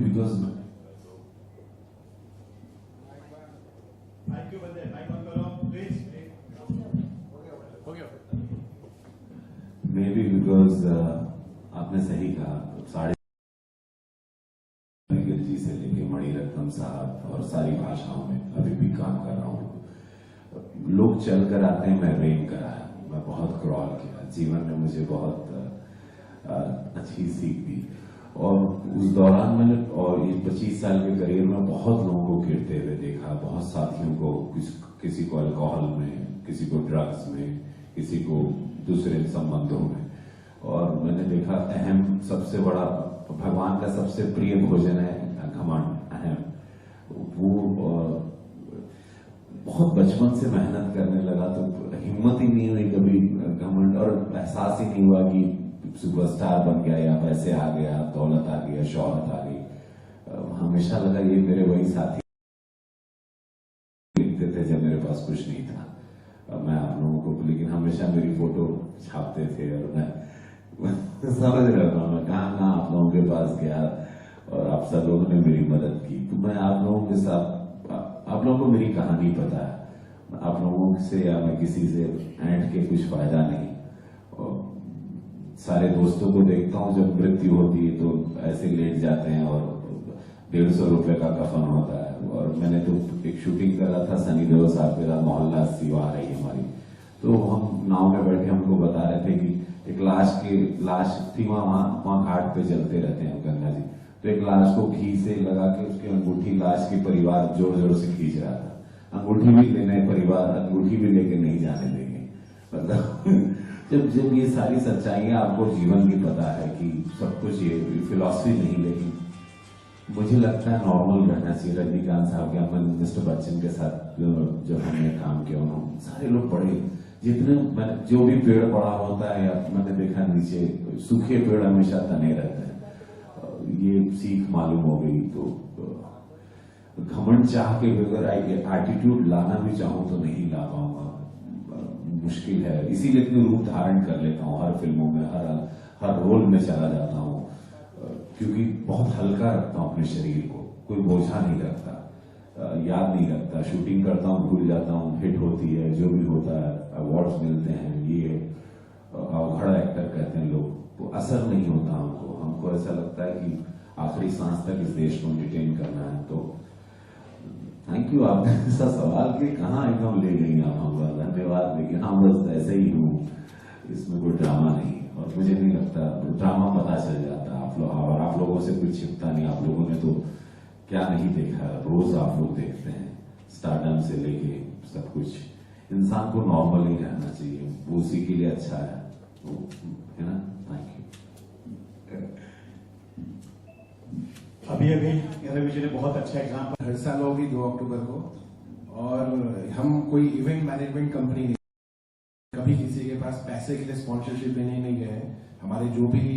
because आपने सही कहा, साढ़े जी से लेके मणिरत्नम साहब और सारी भाषाओं में अभी भी काम कर रहा हूँ। लोग चल कर आते हैं, मैं रेन कराया, मैं बहुत क्रॉल किया, जीवन में मुझे बहुत अच्छी सीख दी। और उस दौरान मैंने और ये 25 साल के करियर में बहुत लोगों को गिरते हुए देखा, बहुत साथियों को, किसी को अल्कोहल में, किसी को ड्रग्स में, किसी को दूसरे संबंधों में। और मैंने देखा अहम सबसे बड़ा, भगवान का सबसे प्रिय भोजन है घमंड, अहम। वो बहुत बचपन से मेहनत करने लगा तो हिम्मत ही नहीं हुई कभी घमंड, और एहसास ही नहीं हुआ कि सुपरस्टार बन गया या पैसे आ गया, दौलत आ गया, शोहरत आ गई। हमेशा लगा ये मेरे वही साथी लिखते थे जब मेरे पास कुछ नहीं था, मैं आप लोगों को, लेकिन हमेशा मेरी फोटो छापते थे और मैं समझ रहा था मैं कहाँ आप लोगों के पास गया और आप सब लोगों ने मेरी मदद की। तो मैं आप लोगों के साथ, आप लोगों को मेरी कहानी पता है, आप लोगों से या मैं किसी से ऐंठ के कुछ फायदा नहीं। और सारे दोस्तों को देखता हूँ जब मृत्यु होती है तो ऐसे लेट जाते हैं और 150 रुपए का कफन होता है। और मैंने तो एक शूटिंग कर रहा था सनी देओल साहब के साथ, मोहल्ला सेवा आ रही हमारी, तो हम नाव में बैठे हमको बता रहे थे कि एक लाश थी, वहां घाट पे चलते रहते हैं गंगा जी, तो एक लाश को घी से लगा के उसकी अंगूठी लाश के परिवार जोर जोर से खींच रहा था। अंगूठी भी लेने परिवार अंगूठी भी लेके नहीं जाने देंगे। मतलब जब ये सारी सच्चाइयां आपको जीवन की पता है कि सब कुछ, ये फिलॉसफी नहीं, लेकिन मुझे लगता है नॉर्मल रहना चाहिए। रजनीकांत साहब के, मिस्टर बच्चन के साथ जब हमने काम किया, उन्होंने सारे लोग बड़े, जितने मैंने जो भी पेड़ बड़ा होता है, मैंने देखा नीचे सूखे पेड़ हमेशा तने रहते हैं, ये सीख मालूम हो गई। तो घमंड चाह के बगैर एटीट्यूड लाना भी चाहूं तो नहीं ला पाऊंगा, मुश्किल है। इसीलिए इतने रूप धारण कर लेता हूँ हर फिल्मों में, हर रोल में चला जाता हूँ, क्योंकि बहुत हल्का रखता हूँ अपने शरीर को, कोई बोझा नहीं रखता, याद नहीं रखता। शूटिंग करता हूँ, भूल जाता हूँ, हिट होती है, जो भी होता है, अवार्ड्स मिलते हैं, ये अवघड़ एक्टर कहते हैं लोग, तो असर नहीं होता हमको ऐसा लगता है कि आखिरी सांस तक इस देश को डिटेन करना है। तो थैंक यू, आपने ऐसा सवाल कि कहाँ एकदम ले गई आप हमको, धन्यवाद। लेकिन हाँ, बस ऐसे ही हूँ, इसमें कोई ड्रामा नहीं, और मुझे नहीं लगता ड्रामा पता चल जाता और आप लोगों से कुछ छिपता नहीं। आप लोगों ने तो क्या नहीं देखा, रोज आप लोग देखते हैं, स्टारडम से लेके सब कुछ। इंसान को नॉर्मल ही रहना चाहिए, वो उसी के लिए अच्छा है ना। Thank you. अभी रवि जी ने बहुत अच्छा एग्जाम्पल, हर साल होगी 2 अक्टूबर को, और हम कोई इवेंट मैनेजमेंट कंपनी नहीं, कभी किसी के पास पैसे के लिए स्पॉन्सरशिप लेने नहीं गए। हमारे जो भी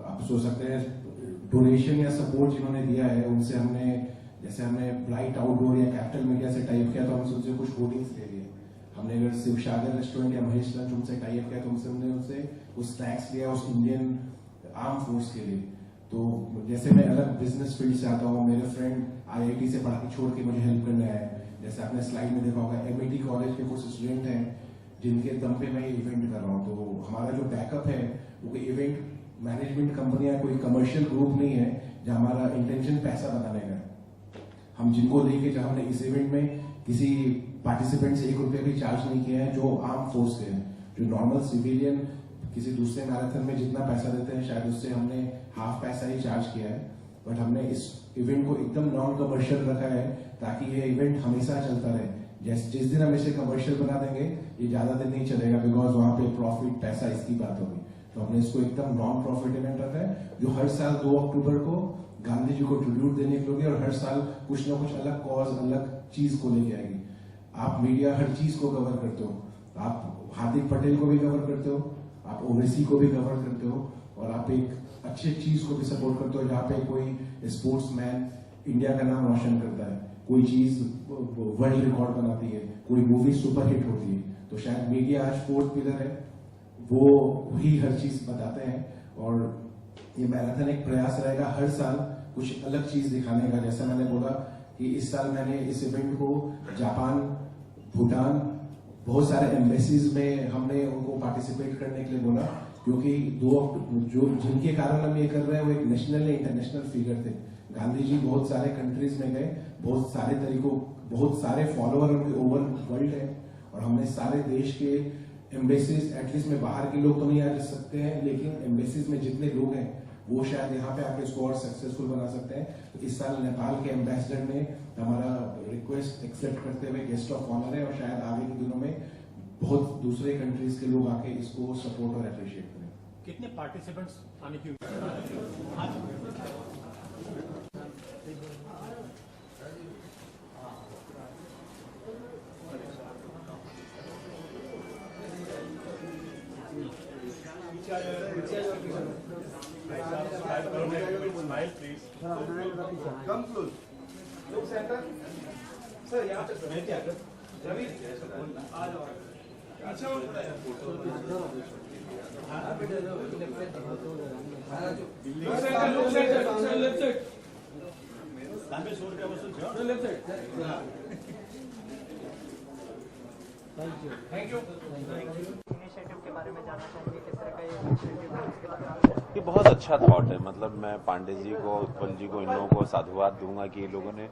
आप सोच सकते हैं डोनेशन या सपोर्ट जिन्होंने दिया है, उनसे हमने, जैसे हमने ब्राइट आउटडोर या कैपिटल मीडिया से टाइप किया तो हमसे उनसे कुछ होर्डिंग्स ले लिए। हमने अगर शिवसागर रेस्टोरेंट या महेश लंच उनसे टाइप किया तो हमने उनसे कुछ स्नैक्स लिया उस इंडियन आर्म फोर्स के लिए। तो जैसे मैं अलग बिजनेस फील्ड से आता हूँ, मेरे फ्रेंड IIT से पढ़ा के छोड़ के मुझे हेल्प करने आए। जैसे आपने स्लाइड में देखा होगा, MIT कॉलेज के कुछ स्टूडेंट हैं जिनके दम पे मैं इवेंट कर रहा हूँ। तो हमारा जो बैकअप है वो कोई इवेंट मैनेजमेंट कंपनियां, कोई कमर्शियल ग्रुप नहीं है जहां हमारा इंटेंशन पैसा बनाने का है। हम जिनको लेके, जहां हमने इस इवेंट में किसी पार्टिसिपेंट से 1 रुपया भी चार्ज नहीं किया है, जो आर्म फोर्स के हैं, जो नॉर्मल सिविलियन किसी दूसरे मैराथन में जितना पैसा देते हैं शायद उससे हमने हाफ पैसा ही चार्ज किया है। बट हमने इस इवेंट को एकदम नॉन कमर्शियल रखा है ताकि ये इवेंट हमेशा चलता रहे। जिस दिन हम इसे कमर्शियल बना देंगे ये ज्यादा दिन नहीं चलेगा, बिकॉज वहां पे प्रॉफिट, पैसा, इसकी बात होगी। तो हमने इसको एकदम नॉन प्रॉफिट इवेंट रखा है, जो हर साल 2 अक्टूबर को गांधी जी को ट्रिब्यूट देने के लिए, और हर साल कुछ ना कुछ अलग कॉज, अलग चीज को लेके आएगी। आप मीडिया हर चीज को कवर करते हो, आप हार्दिक पटेल को भी कवर करते हो, आप ओवैसी को भी कवर करते हो, और आप एक अच्छी चीज को भी सपोर्ट करते हो जहाँ पे कोई स्पोर्ट्समैन इंडिया का नाम रोशन करता है, कोई चीज वर्ल्ड रिकॉर्ड बनाती है, कोई मूवी सुपर हिट होती है। तो शायद मीडिया आज 4th पिलर है, वो ही हर चीज बताते हैं। और ये मैराथन एक प्रयास रहेगा हर साल कुछ अलग चीज दिखाने का। जैसे मैंने बोला कि इस साल मैंने इस इवेंट को जापान, भूटान, बहुत सारे एम्बेसीज में हमने उनको पार्टिसिपेट करने के लिए बोला, क्योंकि जो जिनके कारण हम ये कर रहे हैं वो एक नेशनल इंटरनेशनल फिगर थे। गांधी जी बहुत सारे कंट्रीज में गए, बहुत सारे तरीकों, बहुत सारे फॉलोअर उनके ओवर वर्ल्ड है, और हमने सारे देश के एम्बेसीज, एटलीस्ट में बाहर के लोग तो नहीं आ सकते हैं, लेकिन एम्बेसीज में जितने लोग हैं वो शायद यहाँ पे आके इसको और सक्सेसफुल बना सकते हैं। तो इस साल नेपाल के एम्बेसडर ने हमारा रिक्वेस्ट एक्सेप्ट करते हुए गेस्ट ऑफ ऑनर है, और शायद आगे के दिनों में बहुत दूसरे कंट्रीज के लोग आके इसको सपोर्ट और अप्रिशिएट करें। कितने पार्टिसिपेंट्स आने की Come close. Look center. Sir, यहाँ पे मैं क्या कर? रवि, आ जाओ। अच्छा वो look center, left side. सामने शोर क्या बस सुन? Left side. Thank you. Initiative के बारे में जानना चाहेंगे, किस तरह का ये इनिशिएटिव है, उसके बारे में। ये बहुत अच्छा थॉट है। मतलब मैं पांडे जी को, उत्पल जी को, इन लोगों को साधुवाद दूंगा कि ये लोगों ने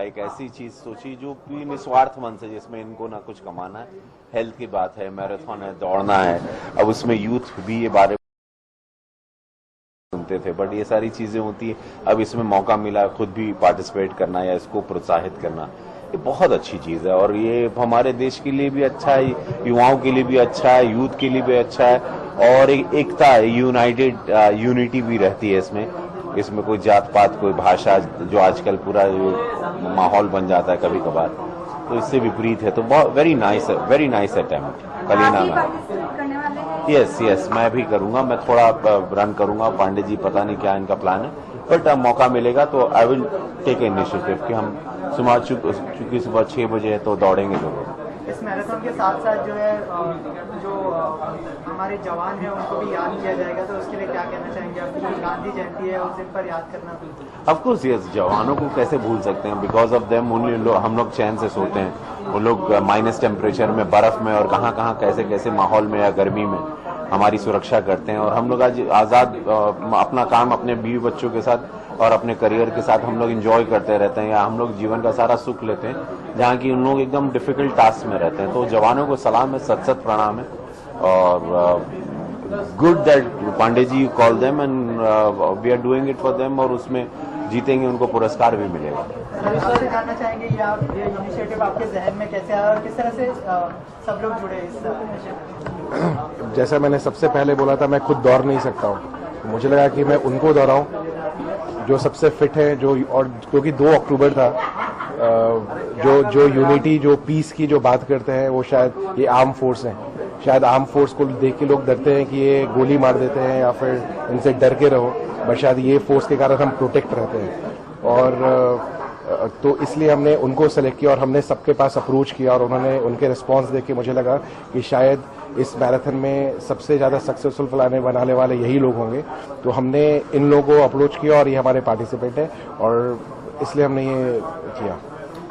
एक ऐसी चीज सोची जो कि निस्वार्थ मन से, जिसमें इनको ना कुछ कमाना है। हेल्थ की बात है, मैराथन है, दौड़ना है। अब उसमें यूथ भी ये बारे सुनते थे, बट ये सारी चीजें होती है। अब इसमें मौका मिला खुद भी पार्टिसिपेट करना या इसको प्रोत्साहित करना, ये बहुत अच्छी चीज है। और ये हमारे देश के लिए भी अच्छा है, युवाओं के लिए भी अच्छा है, यूथ के लिए भी अच्छा है, और एक एकता है, यूनिटी भी रहती है इसमें कोई जात पात, कोई भाषा, जो आजकल पूरा माहौल बन जाता है कभी कभार, तो इससे विपरीत है। तो बहुत वेरी नाइस अटेम्प्ट। कलीना में यस मैं भी करूंगा, मैं थोड़ा रन करूंगा। पांडे जी पता नहीं क्या इनका प्लान है, बट मौका मिलेगा तो आई विल टेक इनिशिएटिव कि हम चूंकि सुबह 6 बजे है तो दौड़ेंगे लोग। इस मैराथन के साथ साथ जो है जो हमारे जवान हैं उनको भी याद किया जाएगा, तो उसके लिए क्या कहना चाहेंगे आप? गांधी जयंती है, उस दिन पर याद करना। ऑफ कोर्स यस, जवानों को कैसे भूल सकते हैं। बिकॉज ऑफ देम ओनली हम लोग चैन से सोते हैं। वो लोग माइनस टेम्परेचर में, बर्फ में, और कहाँ कहाँ कैसे कैसे माहौल में या गर्मी में हमारी सुरक्षा करते हैं। और हम लोग आज आजाद अपना काम अपने बीवी बच्चों के साथ और अपने करियर के साथ हम लोग एंजॉय करते रहते हैं, या हम लोग जीवन का सारा सुख लेते हैं, जहाँ की उन लोग एकदम डिफिकल्ट टास्क में रहते हैं। तो जवानों को सलाम है, सत सत प्रणाम है। और good that Pandey ji call them and we are doing it for them, और उसमें जीतेंगे, उनको पुरस्कार भी मिलेगा। सर, जानना चाहेंगे ये इनिशिएटिव आपके जहन में कैसे आया और किस तरह से सब लोग जुड़े इस इनिशिएटिव? जैसा मैंने सबसे पहले बोला था, मैं खुद दौड़ नहीं सकता हूँ। मुझे लगा कि मैं उनको दौड़ाऊं जो सबसे फिट है, जो, और क्योंकि 2 अक्टूबर था, जो यूनिटी, जो पीस की जो बात करते हैं, वो शायद ये आर्म फोर्स है। शायद आर्म फोर्स को देख के लोग डरते हैं कि ये गोली मार देते हैं या फिर इनसे डर के रहो, बट शायद ये फोर्स के कारण हम प्रोटेक्ट रहते हैं। और तो इसलिए हमने उनको सेलेक्ट किया और हमने सबके पास अप्रोच किया, और उन्होंने उनके रिस्पांस देख के मुझे लगा कि शायद इस मैराथन में सबसे ज्यादा सक्सेसफुल बनाने वाले यही लोग होंगे। तो हमने इन लोगों को अप्रोच किया और ये हमारे पार्टिसिपेंट है, और इसलिए हमने ये किया।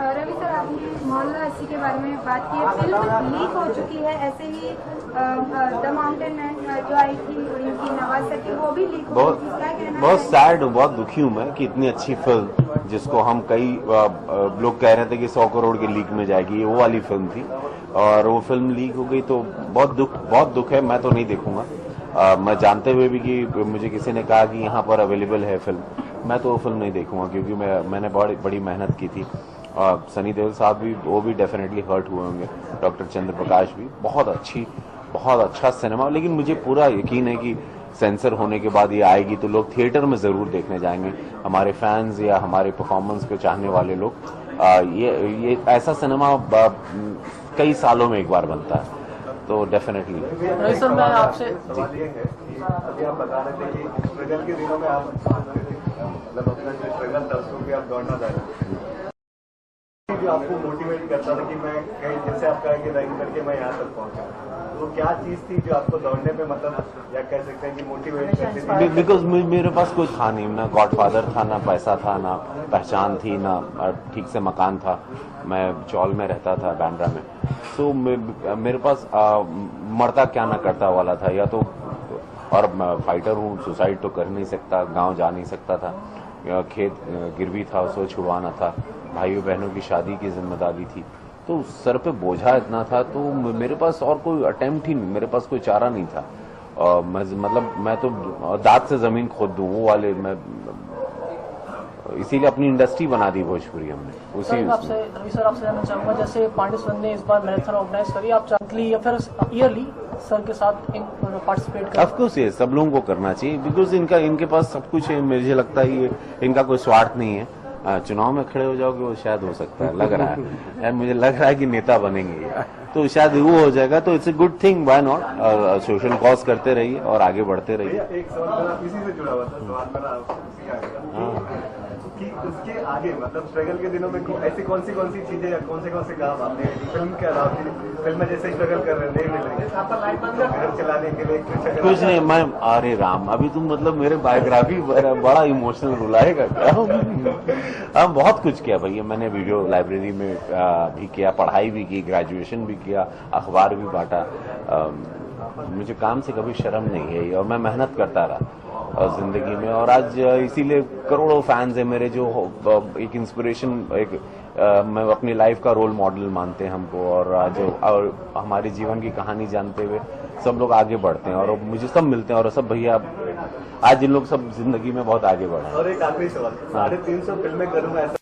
रवि सर, आपने मोहल्ला 80 के बारे में बात की है। फिल्म लीक हो चुकी है, ऐसे ही द माउंटेन मैन जो आई थी उनकी नवाज सर की, वो भी लीक हो चुकी है। बहुत सैड हूँ, बहुत दुखी हूँ मैं कि इतनी अच्छी फिल्म, जिसको हम कई लोग कह रहे थे कि 100 करोड़ की लीक में जाएगी, वो वाली फिल्म थी, और वो फिल्म लीक हो गई। तो बहुत दुख है। मैं तो नहीं देखूंगा। मैं जानते हुए भी कि मुझे किसी ने कहा कि यहाँ पर अवेलेबल है फिल्म, मैं तो वो फिल्म नहीं देखूंगा, क्योंकि मैंने बड़ी मेहनत की थी। सनी देओल साहब भी, वो भी डेफिनेटली हर्ट हुए होंगे, डॉक्टर चंद्र प्रकाश भी। बहुत अच्छा सिनेमा, लेकिन मुझे पूरा यकीन है कि सेंसर होने के बाद ये आएगी तो लोग थिएटर में जरूर देखने जाएंगे, हमारे फैंस या हमारे परफॉर्मेंस को चाहने वाले लोग। ये ऐसा सिनेमा कई सालों में एक बार बनता है, तो डेफिनेटली। सर, मैं आपसे सवाल ये है कि अभी आप बता रहे थे कि स्ट्रगल के दिनों में आप मतलब अपना जो स्ट्रगल था उसको भी आप दौड़ना चाह रहे थे। जो आपको मोटिवेट करता था कि मैं कहीं, जैसे आप कहें कि रनिंग करके मैं यहाँ तक पहुंचा, तो क्या चीज थी जो आपको दौड़ने पे मतलब या कह सकते हैं कि मोटिवेट करती थी? बिकॉज मेरे पास कुछ था नहीं, ना गॉडफादर था, ना पैसा था, ना पहचान थी, ना ठीक से मकान था। मैं चौल में रहता था, बांद्रा में। तो मेरे पास मरता क्या ना करता वाला था, या तो और फाइटर हूँ, सुसाइड तो कर नहीं सकता, गांव जा नहीं सकता था, खेत गिरवी था उसको छुड़वाना था, भाइयों बहनों की शादी की जिम्मेदारी थी, तो सर पे बोझा इतना था, तो मेरे पास और कोई अटेम्प्ट ही नहीं, मेरे पास कोई चारा नहीं था। मतलब मैं तो दांत से जमीन खोद दूं वो वाले, मैं इसीलिए अपनी इंडस्ट्री बना दी भोजपुरी हमने उसी सर आपसे रवि सर आपसे जानना चाहूंगा, जैसे पांडे सर ने इस बार मैराथन ऑर्गेनाइज करी, आप मंथली या फिर ईयरली सर के साथ पार्टिसिपेट कर? ऑफकोर्स ये सब लोगों को करना चाहिए, बिकॉज इनके पास सब कुछ है। मुझे लगता है ये इनका कोई स्वार्थ नहीं है। चुनाव में खड़े हो जाओगे वो शायद हो सकता है, लग रहा है मुझे लग रहा है कि नेता बनेंगे, तो शायद वो हो जाएगा, तो it's a good thing, why not. Social cause करते रहिए और आगे बढ़ते रहिए। एक सवाल मेरा इसी से जुड़ा हुआ था, सवाल मेरा आपसे आएगा कि उसके आगे मतलब स्ट्रगल के दिनों में ऐसी कौन सी चीजें या कौन से काम आपने फिल्म के अलावा, फिल्म में जैसे स्ट्रगल कर रहे नहीं मिल रही घर चलाने के लिए कुछ नहीं, मैं अरे राम अभी तुम मतलब मेरे बायोग्राफी बड़ा इमोशनल रुलाएगा क्या? हम बहुत कुछ किया भैया, मैंने वीडियो लाइब्रेरी में भी किया, पढ़ाई भी की, ग्रेजुएशन भी किया, अखबार भी बांटा। मुझे काम से कभी शर्म नहीं है और मैं मेहनत करता रहा जिंदगी में, और आज इसीलिए करोड़ों फैंस हैं मेरे जो एक इंस्पिरेशन, एक मैं अपनी लाइफ का रोल मॉडल मानते हैं हमको, और आज और हमारे जीवन की कहानी जानते हुए सब लोग आगे बढ़ते हैं, और मुझे सब मिलते हैं, और सब भैया आज इन लोग सब जिंदगी में बहुत आगे बढ़े हैं। और एक आखिरी सवाल, 350 फिल्में करूंगा ऐसा